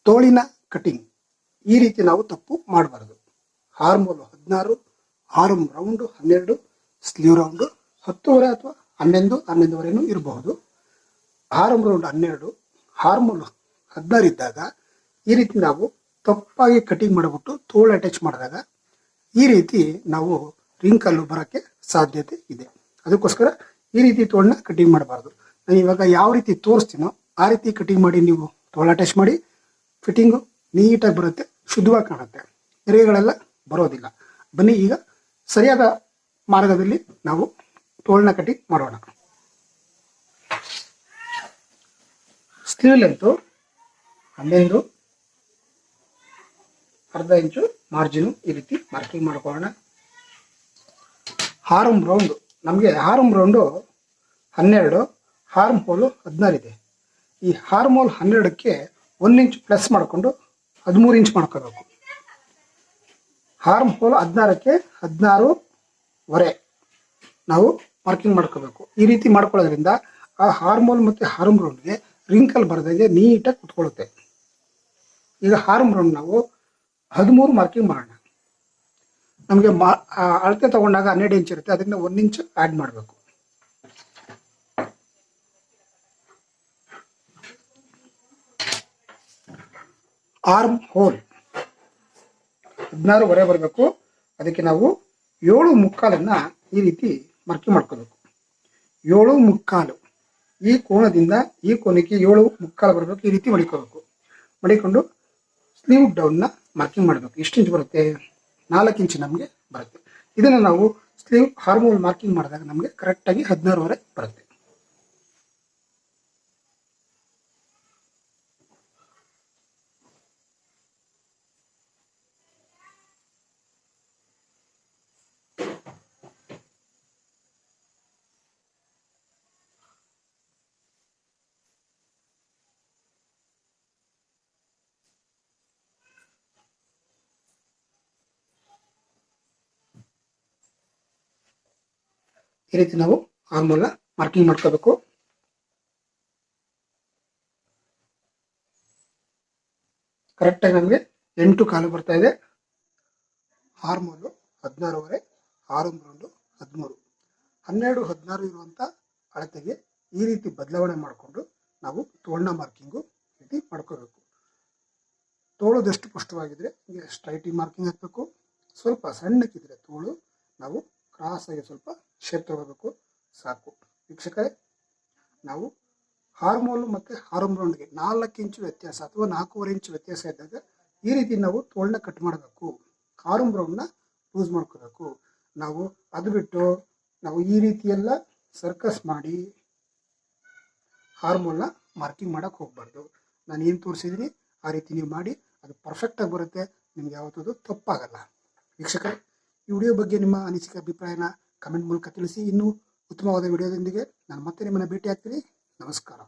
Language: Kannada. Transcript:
ತೋಳಿನ ಕಟಿಂಗ್ ಈ ರೀತಿ ನಾವು ತಪ್ಪು ಮಾಡಬಾರ್ದು. Armhole 16, arm round 12, sleeve round 10.5 ಅಥವಾ 11, 11.5 ಇರಬಹುದು. ಆರ್ಮ್ ರೌಂಡ್ 12, ಆರ್ಮೋಲ್ 16 ಇದ್ದಾಗ ಈ ರೀತಿ ನಾವು ತಪ್ಪಾಗಿ ಕಟಿಂಗ್ ಮಾಡಿಬಿಟ್ಟು ತೋಳು ಅಟ್ಯಾಚ್ ಮಾಡಿದಾಗ ಈ ರೀತಿ ನಾವು ರಿಂಕಲ್ಲು ಬರೋಕ್ಕೆ ಸಾಧ್ಯತೆ ಇದೆ. ಅದಕ್ಕೋಸ್ಕರ ಈ ರೀತಿ ತೋಳನ್ನ ಕಟಿಂಗ್ ಮಾಡಬಾರ್ದು. ನಾನು ಇವಾಗ ಯಾವ ರೀತಿ ತೋರಿಸ್ತೀನೋ ಆ ರೀತಿ ಕಟಿಂಗ್ ಮಾಡಿ ನೀವು ತೋಳು ಅಟ್ಯಾಚ್ ಮಾಡಿ, ಫಿಟ್ಟಿಂಗು ನೀಟಾಗಿ ಬರುತ್ತೆ, ಶುದ್ಧವಾಗಿ ಕಾಣುತ್ತೆ, ಎರೆಗಳೆಲ್ಲ ಬರೋದಿಲ್ಲ. ಬನ್ನಿ ಈಗ ಸರಿಯಾದ ಮಾರ್ಗದಲ್ಲಿ ನಾವು ತೋಳನ್ನ ಕಟಿಂಗ್ ಮಾಡೋಣ. ಸ್ಲೀವ್ ಲೆಂತು 11, ಅರ್ಧ ಇಂಚು ಮಾರ್ಜಿನು ಈ ರೀತಿ ಮಾರ್ಕಿಂಗ್ ಮಾಡ್ಕೊಳ್ಳೋಣ. ಆರ್ಮ್ ರೌಂಡು ನಮಗೆ ಆರ್ಮ್ ರೌಂಡು 12, ಆರ್ಮ್ ಹೋಲು 16 ಇದೆ. ಈ ಆರ್ಮ್ ಹೋಲ್ 12ಕ್ಕೆ 1 ಇಂಚ್ ಪ್ಲಸ್ ಮಾಡಿಕೊಂಡು 13 ಇಂಚ್ ಮಾಡ್ಕೋಬೇಕು. ಆರ್ಮ್ ಹೋಲ್ 16ಕ್ಕೆ 16.5 ನಾವು ಮಾರ್ಕಿಂಗ್ ಮಾಡ್ಕೋಬೇಕು. ಈ ರೀತಿ ಮಾಡ್ಕೊಳ್ಳೋದ್ರಿಂದ ಆ ಹಾರ್ಮೋಲ್ ಮತ್ತು ಆರ್ಮ್ ರೌಂಡ್ಗೆ ರಿಂಕಲ್ ಬರದಂಗೆ ನೀಟಾಗಿ ಕುತ್ಕೊಳ್ಳುತ್ತೆ. ಈಗ ಆರ್ಮ್ ರೌಂಡ್ ನಾವು 13 ಮಾರ್ಕಿಂಗ್ ಮಾಡೋಣ. ನಮಗೆ ಅಳತೆ ತಗೊಂಡಾಗ 12 ಇಂಚ್ ಇರುತ್ತೆ, ಅದರಿಂದ 1 ಇಂಚ್ ಆ್ಯಡ್ ಮಾಡಬೇಕು. ಆರ್ಮ್ ಹೋಲ್ 16.5 ಬರಬೇಕು. ಅದಕ್ಕೆ ನಾವು 7.25 ಈ ರೀತಿ ಮಾರ್ಕಿಂಗ್ ಮಾಡ್ಕೋಬೇಕು. 7.25 ಈ ಕೋನದಿಂದ ಈ ಕೋನಕ್ಕೆ 7.25 ಬರಬೇಕು. ಈ ರೀತಿ ಮಡಿಕೋಬೇಕು. ಮಡಿಕೊಂಡು ಸ್ಲೀವ್ ಡೌನ್ನ ಮಾರ್ಕಿಂಗ್ ಮಾಡಬೇಕು. ಎಷ್ಟು ಇಂಚ್ ಬರುತ್ತೆ? 4 ಇಂಚ್ ನಮಗೆ ಬರುತ್ತೆ. ಇದನ್ನು ನಾವು ಸ್ಲೀವ್ ಆರ್ಮೋಲ್ ಮಾರ್ಕಿಂಗ್ ಮಾಡಿದಾಗ ನಮಗೆ ಕರೆಕ್ಟಾಗಿ 16.5 ಬರುತ್ತೆ. ಈ ರೀತಿ ನಾವು ಆರ್ಮೋಲ್ನ ಮಾರ್ಕಿಂಗ್ ಮಾಡ್ಕೋಬೇಕು. ಕರೆಕ್ಟಾಗಿ ನಮಗೆ 8 ಕಾಲು ಬರ್ತಾ ಇದೆ. ಆರ್ಮೋಲು 16.5, ಆರ್ಮ್ ರೌಂಡು 13, 12, 16 ಇರುವಂಥ ಅಳತೆಗೆ ಈ ರೀತಿ ಬದಲಾವಣೆ ಮಾಡಿಕೊಂಡು ನಾವು ತೋಳನ್ನ ಮಾರ್ಕಿಂಗು ಈ ರೀತಿ ಮಾಡ್ಕೋಬೇಕು. ತೋಳುದಷ್ಟು ಸ್ಪಷ್ಟವಾಗಿದ್ದರೆ ಹೀಗೆ ಸ್ಟ್ರೈಟಿಂಗ್ ಮಾರ್ಕಿಂಗ್ ಹಾಕಬೇಕು. ಸ್ವಲ್ಪ ಸಣ್ಣಕ್ಕಿದ್ರೆ ತೋಳು ನಾವು ಕ್ರಾಸಾಗಿ ಸ್ವಲ್ಪ ಶೇಪ್ ತಗೋಬೇಕು, ಸಾಕು. ವೀಕ್ಷಕರೇ, ನಾವು ಹಾರ್ಮೋಲು ಮತ್ತು ಆರ್ಮ್ ರೌಂಡ್ಗೆ 4 ಇಂಚು ವ್ಯತ್ಯಾಸ ಅಥವಾ 4.25 ಇಂಚು ವ್ಯತ್ಯಾಸ ಇದ್ದಾಗ ಈ ರೀತಿ ನಾವು ತೋಳನ್ನ ಕಟ್ ಮಾಡಬೇಕು. ಆರ್ಮ್ ರೌಂಡ್ನ ಲೂಸ್ ಮಾಡ್ಕೋಬೇಕು. ನಾವು ಅದು ಬಿಟ್ಟು ನಾವು ಈ ರೀತಿಯೆಲ್ಲ ಸರ್ಕಸ್ ಮಾಡಿ ಹಾರ್ಮೋಲ್ನ ಮಾರ್ಕಿಂಗ್ ಮಾಡೋಕ್ಕೆ ಹೋಗಬಾರ್ದು. ನಾನು ಏನು ತೋರಿಸಿದ್ದೀನಿ ಆ ರೀತಿ ನೀವು ಮಾಡಿ, ಅದು ಪರ್ಫೆಕ್ಟಾಗಿ ಬರುತ್ತೆ. ನಿಮ್ಗೆ ಯಾವತ್ತೂ ತಪ್ಪಾಗಲ್ಲ. ವೀಕ್ಷಕರೇ, ಈ ವಿಡಿಯೋ ಬಗ್ಗೆ ನಿಮ್ಮ ಅನಿಸಿಕೆ ಅಭಿಪ್ರಾಯನ ಕಮೆಂಟ್ ಮೂಲಕ ತಿಳಿಸಿ. ಇನ್ನೂ ಉತ್ತಮವಾದ ವಿಡಿಯೋದೊಂದಿಗೆ ನಾನು ಮತ್ತೆ ನಿಮ್ಮನ್ನು ಭೇಟಿ ಆಗ್ತೀನಿ. ನಮಸ್ಕಾರ.